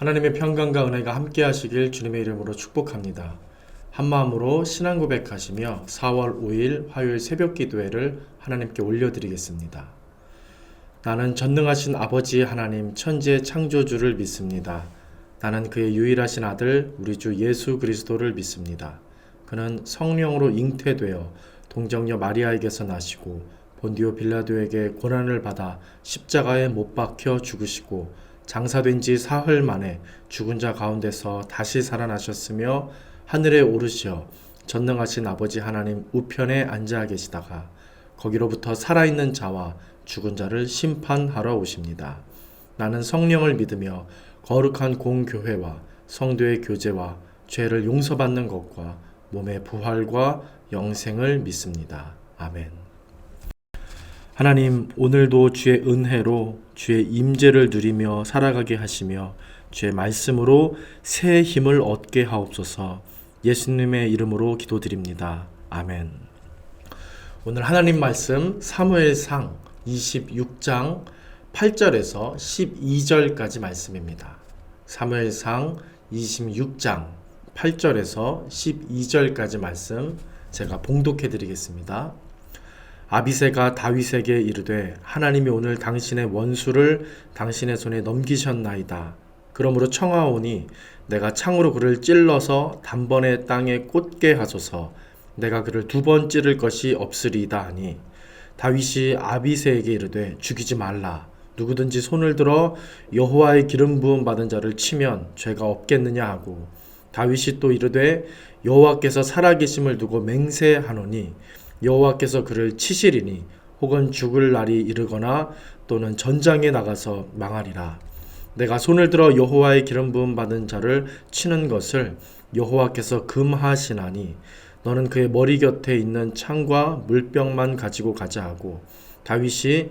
하나님의 평강과 은혜가 함께 하시길 주님의 이름으로 축복합니다. 한마음으로 신앙 고백하시며 4월 5일 화요일 새벽 기도회를 하나님께 올려드리겠습니다. 나는 전능하신 아버지 하나님 천지의 창조주를 믿습니다. 나는 그의 유일하신 아들 우리 주 예수 그리스도를 믿습니다. 그는 성령으로 잉태되어 동정녀 마리아에게서 나시고 본디오 빌라도에게 고난을 받아 십자가에 못 박혀 죽으시고 장사된 지 사흘 만에 죽은 자 가운데서 다시 살아나셨으며 하늘에 오르시어 전능하신 아버지 하나님 우편에 앉아 계시다가 거기로부터 살아있는 자와 죽은 자를 심판하러 오십니다. 나는 성령을 믿으며 거룩한 공교회와 성도의 교제와 죄를 용서받는 것과 몸의 부활과 영생을 믿습니다. 아멘. 하나님, 오늘도 주의 은혜로 주의 임재를 누리며 살아가게 하시며 주의 말씀으로 새 힘을 얻게 하옵소서. 예수님의 이름으로 기도드립니다. 아멘. 오늘 하나님 말씀 사무엘상 26장 8절에서 12절까지 말씀입니다. 사무엘상 26장 8절에서 12절까지 말씀 제가 봉독해 드리겠습니다. 아비새가 다윗에게 이르되 하나님이 오늘 당신의 원수를 당신의 손에 넘기셨나이다. 그러므로 청하오니 내가 창으로 그를 찔러서 단번에 땅에 꽂게 하소서. 내가 그를 2번 찌를 것이 없으리이다 하니 다윗이 아비새에게 이르되 죽이지 말라. 누구든지 손을 들어 여호와의 기름 부음 받은 자를 치면 죄가 없겠느냐 하고 다윗이 또 이르되 여호와께서 살아계심을 두고 맹세하노니 여호와께서 그를 치시리니 혹은 죽을 날이 이르거나 또는 전장에 나가서 망하리라. 내가 손을 들어 여호와의 기름 부음 받은 자를 치는 것을 여호와께서 금하시나니 너는 그의 머리 곁에 있는 창과 물병만 가지고 가자 하고 다윗이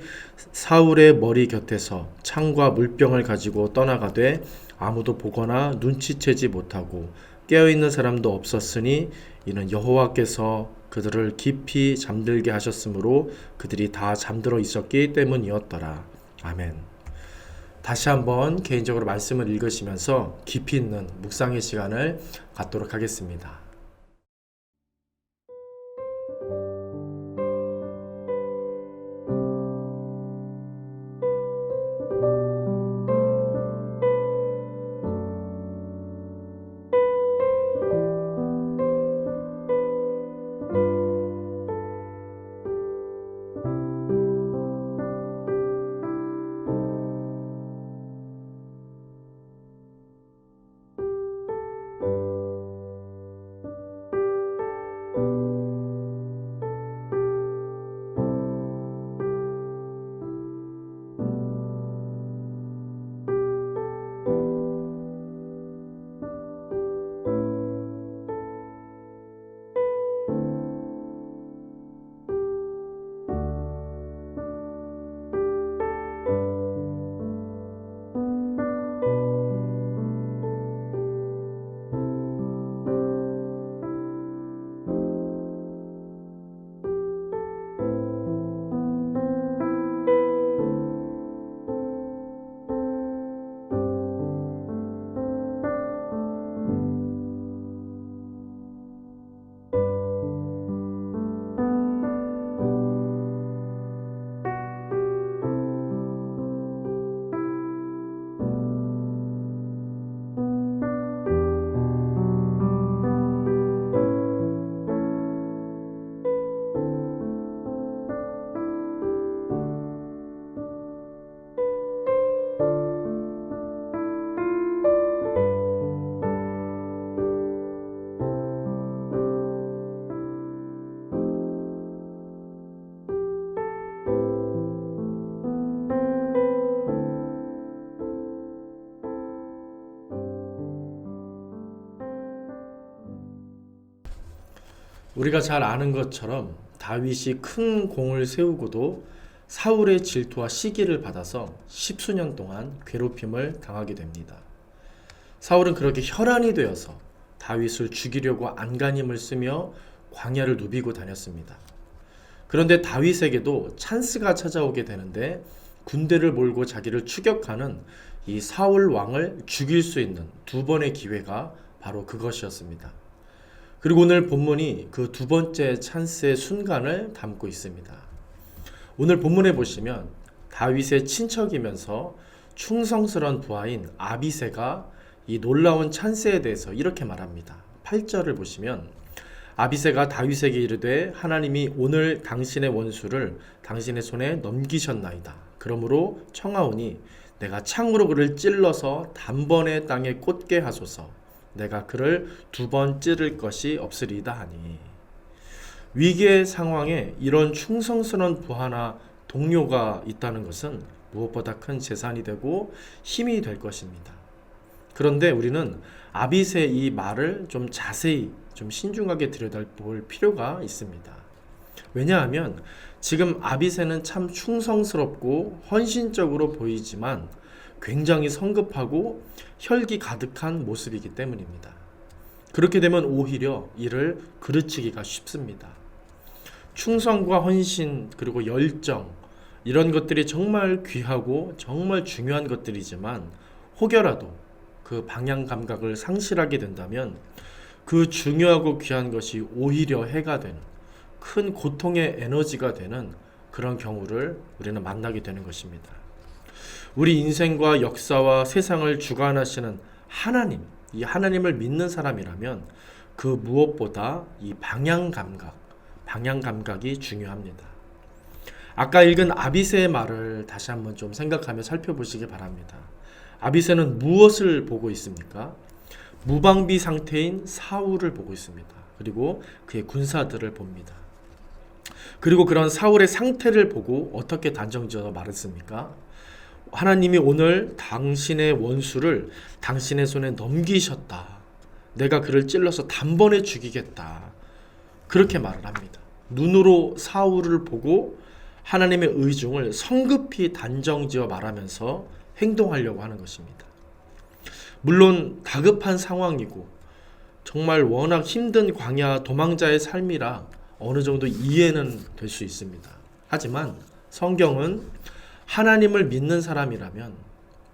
사울의 머리 곁에서 창과 물병을 가지고 떠나가되 아무도 보거나 눈치채지 못하고 깨어있는 사람도 없었으니 이는 여호와께서 그들을 깊이 잠들게 하셨으므로 그들이 다 잠들어 있었기 때문이었더라. 아멘. 다시 한번 개인적으로 말씀을 읽으시면서 깊이 있는 묵상의 시간을 갖도록 하겠습니다. 우리가 잘 아는 것처럼 다윗이 큰 공을 세우고도 사울의 질투와 시기를 받아서 10수년 동안 괴롭힘을 당하게 됩니다. 사울은 그렇게 혈안이 되어서 다윗을 죽이려고 안간힘을 쓰며 광야를 누비고 다녔습니다. 그런데 다윗에게도 찬스가 찾아오게 되는데 군대를 몰고 자기를 추격하는 이 사울 왕을 죽일 수 있는 두 번의 기회가 바로 그것이었습니다. 그리고 오늘 본문이 그 두 번째 찬스의 순간을 담고 있습니다. 오늘 본문에 보시면 다윗의 친척이면서 충성스러운 부하인 아비새가 이 놀라운 찬스에 대해서 이렇게 말합니다. 8절을 보시면 아비새가 다윗에게 이르되 하나님이 오늘 당신의 원수를 당신의 손에 넘기셨나이다. 그러므로 청하오니 내가 창으로 그를 찔러서 단번에 땅에 꽂게 하소서. 내가 그를 두 번 찌를 것이 없으리이다 하니. 위기의 상황에 이런 충성스러운 부하나 동료가 있다는 것은 무엇보다 큰 재산이 되고 힘이 될 것입니다. 그런데 우리는 아비새의 이 말을 좀 자세히 좀 신중하게 들여다볼 필요가 있습니다. 왜냐하면 지금 아비새는 참 충성스럽고 헌신적으로 보이지만 굉장히 성급하고 혈기 가득한 모습이기 때문입니다. 그렇게 되면 오히려 이를 그르치기가 쉽습니다. 충성과 헌신 그리고 열정 이런 것들이 정말 귀하고 정말 중요한 것들이지만 혹여라도 그 방향 감각을 상실하게 된다면 그 중요하고 귀한 것이 오히려 해가 되는 큰 고통의 에너지가 되는 그런 경우를 우리는 만나게 되는 것입니다. 우리 인생과 역사와 세상을 주관하시는 하나님, 이 하나님을 믿는 사람이라면 그 무엇보다 이 방향 감각이 중요합니다. 아까 읽은 아비새의 말을 다시 한번 좀 생각하며 살펴보시기 바랍니다. 아비새는 무엇을 보고 있습니까? 무방비 상태인 사울을 보고 있습니다. 그리고 그의 군사들을 봅니다. 그리고 그런 사울의 상태를 보고 어떻게 단정지어서 말했습니까? 하나님이 오늘 당신의 원수를 당신의 손에 넘기셨다. 내가 그를 찔러서 단번에 죽이겠다. 그렇게 말을 합니다. 눈으로 사울을 보고 하나님의 의중을 성급히 단정지어 말하면서 행동하려고 하는 것입니다. 물론 다급한 상황이고 정말 워낙 힘든 광야 도망자의 삶이라 어느 정도 이해는 될 수 있습니다. 하지만 성경은 하나님을 믿는 사람이라면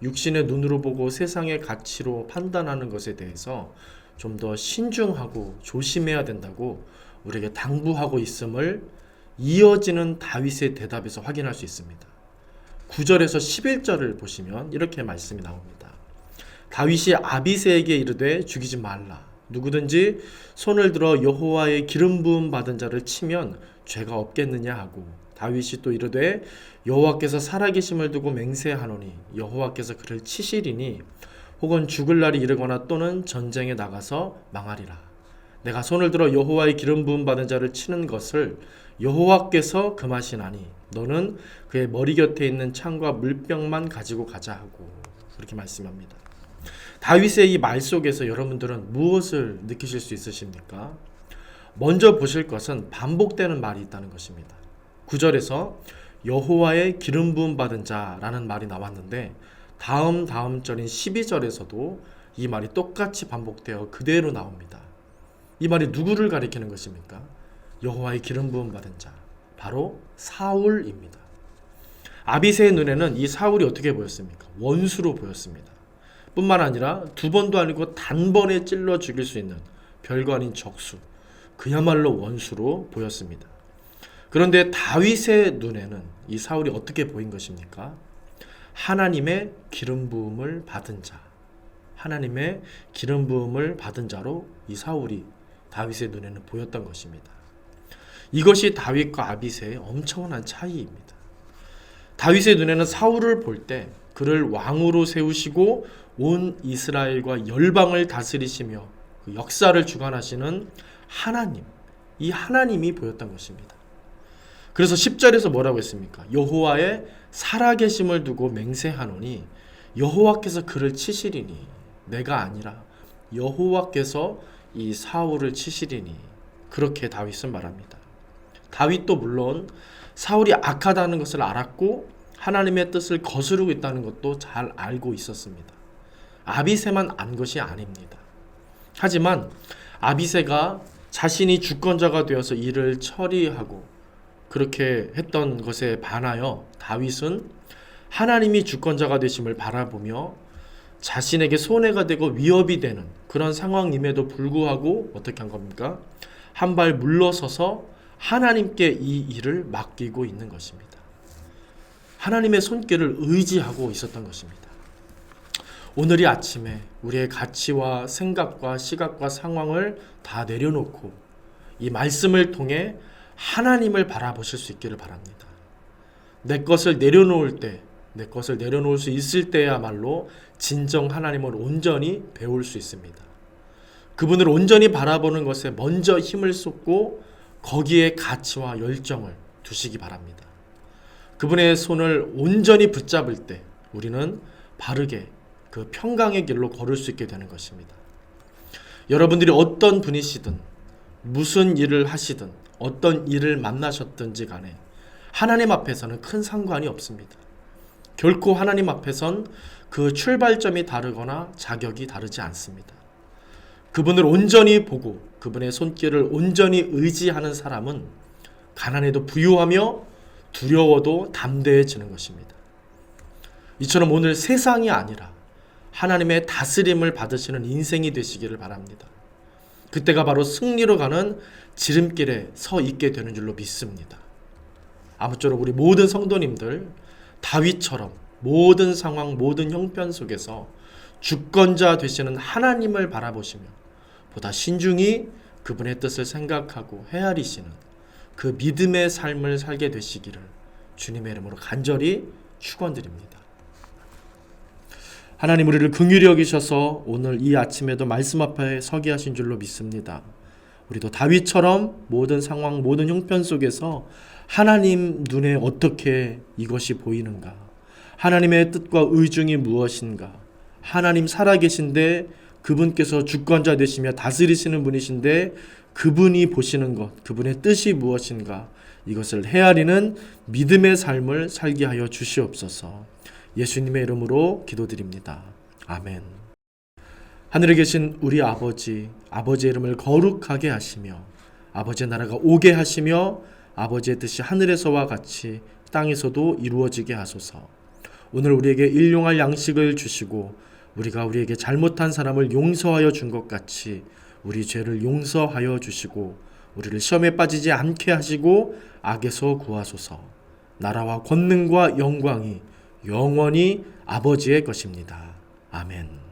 육신의 눈으로 보고 세상의 가치로 판단하는 것에 대해서 좀 더 신중하고 조심해야 된다고 우리에게 당부하고 있음을 이어지는 다윗의 대답에서 확인할 수 있습니다. 9절에서 11절을 보시면 이렇게 말씀이 나옵니다. 다윗이 아비새에게 이르되 죽이지 말라. 누구든지 손을 들어 여호와의 기름 부음 받은 자를 치면 죄가 없겠느냐 하고 다윗이 또 이르되 여호와께서 살아계심을 두고 맹세하노니 여호와께서 그를 치시리니 혹은 죽을 날이 이르거나 또는 전쟁에 나가서 망하리라. 내가 손을 들어 여호와의 기름 부음 받은 자를 치는 것을 여호와께서 금하시나니 너는 그의 머리 곁에 있는 창과 물병만 가지고 가자 하고 그렇게 말씀합니다. 다윗의 이 말 속에서 여러분들은 무엇을 느끼실 수 있으십니까? 먼저 보실 것은 반복되는 말이 있다는 것입니다. 9절에서 여호와의 기름 부음 받은 자라는 말이 나왔는데 다음 절인 12절에서도 이 말이 똑같이 반복되어 그대로 나옵니다. 이 말이 누구를 가리키는 것입니까? 여호와의 기름 부음 받은 자, 바로 사울입니다. 아비새의 눈에는 이 사울이 어떻게 보였습니까? 원수로 보였습니다. 뿐만 아니라 두 번도 아니고 단번에 찔러 죽일 수 있는 별거 아닌 적수, 그야말로 원수로 보였습니다. 그런데 다윗의 눈에는 이 사울이 어떻게 보인 것입니까? 하나님의 기름 부음을 받은 자, 하나님의 기름 부음을 받은 자로 이 사울이 다윗의 눈에는 보였던 것입니다. 이것이 다윗과 아비새의 엄청난 차이입니다. 다윗의 눈에는 사울을 볼 때 그를 왕으로 세우시고 온 이스라엘과 열방을 다스리시며 그 역사를 주관하시는 하나님, 이 하나님이 보였던 것입니다. 그래서 10절에서 뭐라고 했습니까? 여호와의 살아계심을 두고 맹세하노니 여호와께서 그를 치시리니 내가 아니라 여호와께서 이 사울을 치시리니 그렇게 다윗은 말합니다. 다윗도 물론 사울이 악하다는 것을 알았고 하나님의 뜻을 거스르고 있다는 것도 잘 알고 있었습니다. 아비새만 안 것이 아닙니다. 하지만 아비새가 자신이 주권자가 되어서 일을 처리하고 그렇게 했던 것에 반하여 다윗은 하나님이 주권자가 되심을 바라보며 자신에게 손해가 되고 위협이 되는 그런 상황임에도 불구하고 어떻게 한 겁니까? 한 발 물러서서 하나님께 이 일을 맡기고 있는 것입니다. 하나님의 손길을 의지하고 있었던 것입니다. 오늘 이 아침에 우리의 가치와 생각과 시각과 상황을 다 내려놓고 이 말씀을 통해 하나님을 바라보실 수 있기를 바랍니다. 내 것을 내려놓을 때, 내 것을 내려놓을 수 있을 때야말로 진정 하나님을 온전히 배울 수 있습니다. 그분을 온전히 바라보는 것에 먼저 힘을 쏟고 거기에 가치와 열정을 두시기 바랍니다. 그분의 손을 온전히 붙잡을 때 우리는 바르게 그 평강의 길로 걸을 수 있게 되는 것입니다. 여러분들이 어떤 분이시든 무슨 일을 하시든 어떤 일을 만나셨든지 간에 하나님 앞에서는 큰 상관이 없습니다. 결코 하나님 앞에선 그 출발점이 다르거나 자격이 다르지 않습니다. 그분을 온전히 보고 그분의 손길을 온전히 의지하는 사람은 가난해도 부유하며 두려워도 담대해지는 것입니다. 이처럼 오늘 세상이 아니라 하나님의 다스림을 받으시는 인생이 되시기를 바랍니다. 그때가 바로 승리로 가는 지름길에 서 있게 되는 줄로 믿습니다. 아무쪼록 우리 모든 성도님들 다윗처럼 모든 상황 모든 형편 속에서 주권자 되시는 하나님을 바라보시며 보다 신중히 그분의 뜻을 생각하고 헤아리시는 그 믿음의 삶을 살게 되시기를 주님의 이름으로 간절히 축원드립니다. 하나님 우리를 긍휼히 여기셔서 오늘 이 아침에도 말씀 앞에 서게 하신 줄로 믿습니다. 우리도 다윗처럼 모든 상황 모든 형편 속에서 하나님 눈에 어떻게 이것이 보이는가, 하나님의 뜻과 의중이 무엇인가, 하나님 살아계신데 그분께서 주권자 되시며 다스리시는 분이신데 그분이 보시는 것, 그분의 뜻이 무엇인가, 이것을 헤아리는 믿음의 삶을 살게 하여 주시옵소서. 예수님의 이름으로 기도드립니다. 아멘. 하늘에 계신 우리 아버지, 아버지의 이름을 거룩하게 하시며 아버지의 나라가 오게 하시며 아버지의 뜻이 하늘에서와 같이 땅에서도 이루어지게 하소서. 오늘 우리에게 일용할 양식을 주시고 우리가 우리에게 잘못한 사람을 용서하여 준 것 같이 우리 죄를 용서하여 주시고 우리를 시험에 빠지지 않게 하시고 악에서 구하소서. 나라와 권능과 영광이 영원히 아버지의 것입니다. 아멘.